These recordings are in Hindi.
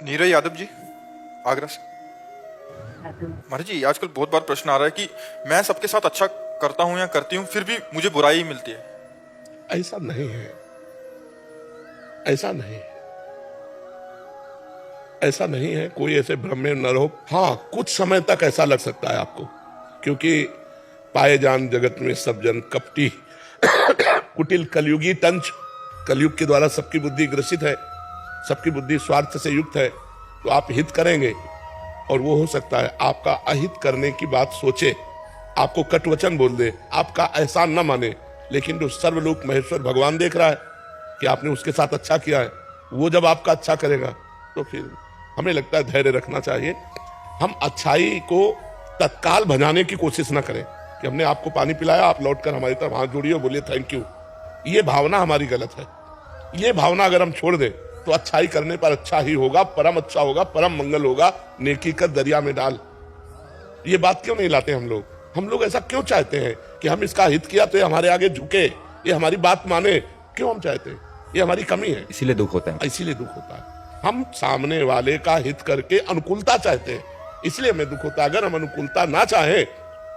नीरज यादव जी, आगरा से। महाराज जी, आजकल बहुत बार प्रश्न आ रहा है कि मैं सबके साथ अच्छा करता हूं या करती हूं, फिर भी मुझे बुराई मिलती है। ऐसा नहीं है, ऐसा नहीं है, ऐसा नहीं है। कोई ऐसे भ्रम में न रहो। हाँ, कुछ समय तक ऐसा लग सकता है आपको, क्योंकि पाए जान जगत में सब जन कपटी कुटिल कलयुगी तंच। कलयुग के द्वारा सबकी बुद्धि ग्रसित है, सबकी बुद्धि स्वार्थ से युक्त है। तो आप हित करेंगे और वो हो सकता है आपका अहित करने की बात सोचे, आपको कटवचन बोल दे, आपका एहसान न माने, लेकिन जो सर्वलोक महेश्वर भगवान देख रहा है कि आपने उसके साथ अच्छा किया है, वो जब आपका अच्छा करेगा तो फिर हमें लगता है धैर्य रखना चाहिए। हम अच्छाई को तत्काल भजाने की कोशिश ना करें कि हमने आपको पानी पिलाया, आप लौटकर हमारी तरफ हाथ जोड़िए और बोलिए थैंक यू। ये भावना हमारी गलत है। ये भावना अगर हम छोड़ दें तो अच्छाई करने पर अच्छा ही होगा, परम अच्छा होगा, परम मंगल होगा। नेकी कर दरिया में डाल, ये बात क्यों नहीं लाते हम लोग? हम लोग ऐसा क्यों चाहते हैं कि हम इसका हित किया तो ये हमारे आगे झुके, ये हमारी बात माने? क्यों हम चाहते हैं? ये हमारी कमी है, इसीलिए दुख होता है। इसीलिए दुख होता है। हम सामने वाले का हित करके अनुकूलता चाहते हैं, इसलिए हमें दुख होता है। अगर हम अनुकूलता ना चाहें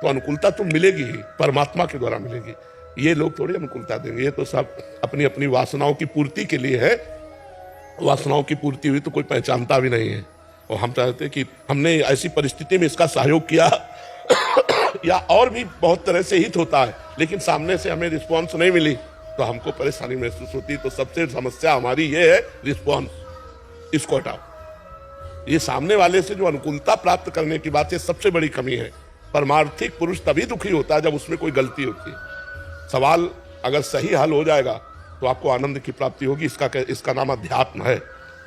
तो अनुकूलता तो मिलेगी ही, परमात्मा के द्वारा मिलेगी। ये लोग थोड़ी अनुकूलता देंगे, ये तो सब अपनी अपनी वासनाओं की पूर्ति के लिए है। वासनाओं की पूर्ति हुई तो कोई पहचानता भी नहीं है। और हम चाहते हैं कि हमने ऐसी परिस्थिति में इसका सहयोग किया या और भी बहुत तरह से हित होता है, लेकिन सामने से हमें रिस्पॉन्स नहीं मिली तो हमको परेशानी महसूस होती। तो सबसे समस्या हमारी ये है रिस्पॉन्स, इसको हटाओ। ये सामने वाले से जो अनुकूलता प्राप्त करने की बात है, सबसे बड़ी कमी है। परमार्थिक पुरुष तभी दुखी होता है जब उसमें कोई गलती होती है। सवाल अगर सही हल हो जाएगा तो आपको आनंद की प्राप्ति होगी। इसका नाम अध्यात्म है।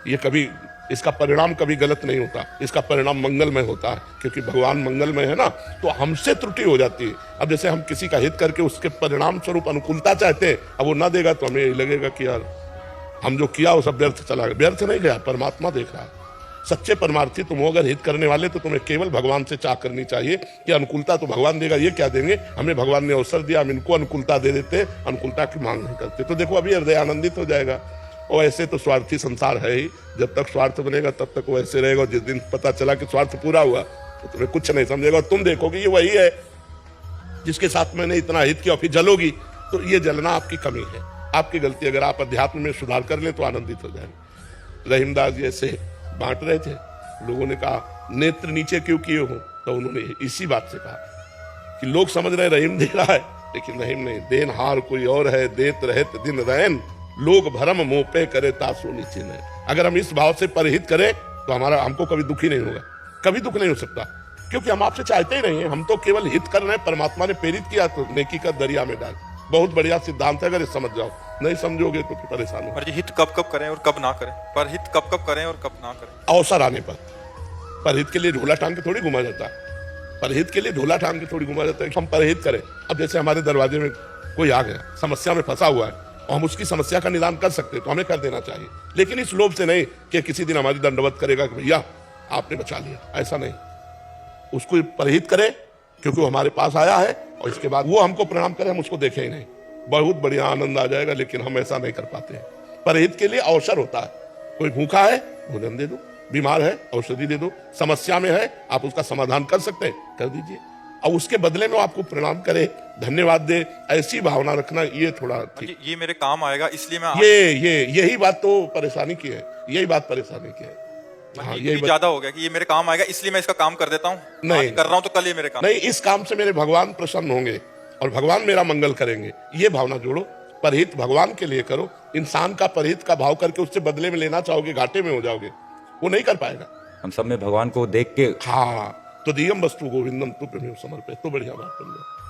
ये कभी, इसका परिणाम कभी गलत नहीं होता, इसका परिणाम मंगलमय होता है, क्योंकि भगवान मंगलमय है ना। तो हमसे त्रुटि हो जाती है। अब जैसे हम किसी का हित करके उसके परिणाम स्वरूप अनुकूलता चाहते हैं, अब वो ना देगा तो हमें लगेगा कि यार हम जो किया वो सब व्यर्थ चला गया। व्यर्थ नहीं गया, परमात्मा देख रहा है। सच्चे परमार्थी तुम हो अगर हित करने वाले, तो तुम्हें केवल भगवान से चाह करनी चाहिए कि अनुकूलता तो भगवान देगा। ये क्या देंगे? हमें भगवान ने अवसर दिया, हम इनको अनुकूलता दे देते, अनुकूलता की मांग नहीं करते। तो देखो अभी हृदय आनंदित हो जाएगा। और ऐसे तो स्वार्थी संसार है ही, जब तक स्वार्थ बनेगा तब तक वो ऐसे रहेगा। जिस दिन पता चला कि स्वार्थ पूरा हुआ तो तुम्हें कुछ नहीं समझेगा। और तुम देखोगे ये वही है जिसके साथ मैंने इतना हित किया, फिर जलोगी। तो ये जलना आपकी कमी है, आपकी गलती। अगर आप अध्यात्म में सुधार कर ले तो आनंदित हो जाएंगे। रहीमदास जी ऐसे बांट रहे थे, लोगों ने कहा नेत्र नीचे क्यों किए हो? तो उन्होंने इसी बात से कहा कि लोग समझ रहे रहीम दे रहा है, लेकिन रहीम नहीं, देनहार कोई और है, देत रहत दिन रैन, लोग भरम मोह पे करे तासो नीचे न। अगर हम इस भाव से परहित करें तो हमको कभी दुखी नहीं होगा, कभी दुख नहीं हो सकता, क्योंकि हम आपसे चाहते ही नहीं है। हम तो केवल हित कर रहे हैं। परमात्मा ने प्रेरित किया तो नेकी का दरिया में डाल। बहुत बढ़िया सिद्धांत है, अगर समझ जाओ। नहीं समझोगे तो फिर परेशान हो। हित कब कब करें और कब ना करें, पर हित कब कब करें और कब ना करें? अवसर आने पर। परहित के लिए ढोला टांग के थोड़ी घुमा जाता है, परहित के लिए ढोला टांग के थोड़ी घुमा जाता है। हम परहित करें। अब जैसे हमारे दरवाजे में कोई आ गया, समस्या में फंसा हुआ है, और हम उसकी समस्या का निदान कर सकते हैं तो हमें कर देना चाहिए, लेकिन इस लोभ से नहीं कि किसी दिन हमारी दंडवत करेगा कि भैया आपने बचा लिया। ऐसा नहीं, उसको परहित करें क्योंकि वो हमारे पास आया है, और इसके बाद वो हमको प्रणाम करे, हम उसको देखें ही नहीं। बहुत बढ़िया आनंद आ जाएगा, लेकिन हम ऐसा नहीं कर पाते हैं। परहित के लिए अवसर होता है। कोई भूखा है, भोजन दे दो, बीमार है, औषधि दे दो, समस्या में है, आप उसका समाधान कर सकते हैं, कर दीजिए। और उसके बदले में आपको प्रणाम करे, धन्यवाद दे, ऐसी भावना रखना, ये थोड़ा ठीक। ये मेरे काम आएगा इसलिए मैं यही बात तो परेशानी की है, यही बात परेशानी की है। हाँ, ये ज्यादा हो गया कि ये मेरे काम आएगा इसलिए मैं इसका काम कर देता हूँ। नहीं कर रहा हूँ तो कल ये मेरे काम नहीं, इस काम से मेरे भगवान प्रसन्न होंगे और भगवान मेरा मंगल करेंगे, ये भावना जोड़ो। परहित भगवान के लिए करो। इंसान का परहित का भाव करके उससे बदले में लेना चाहोगे, घाटे में हो जाओगे, वो नहीं कर पाएगा। हम सब में भगवान को देख के, हाँ, तो दियम वस्तु गोविंदम तु प्रेम समर्पित। तो बढ़िया बात कर लो।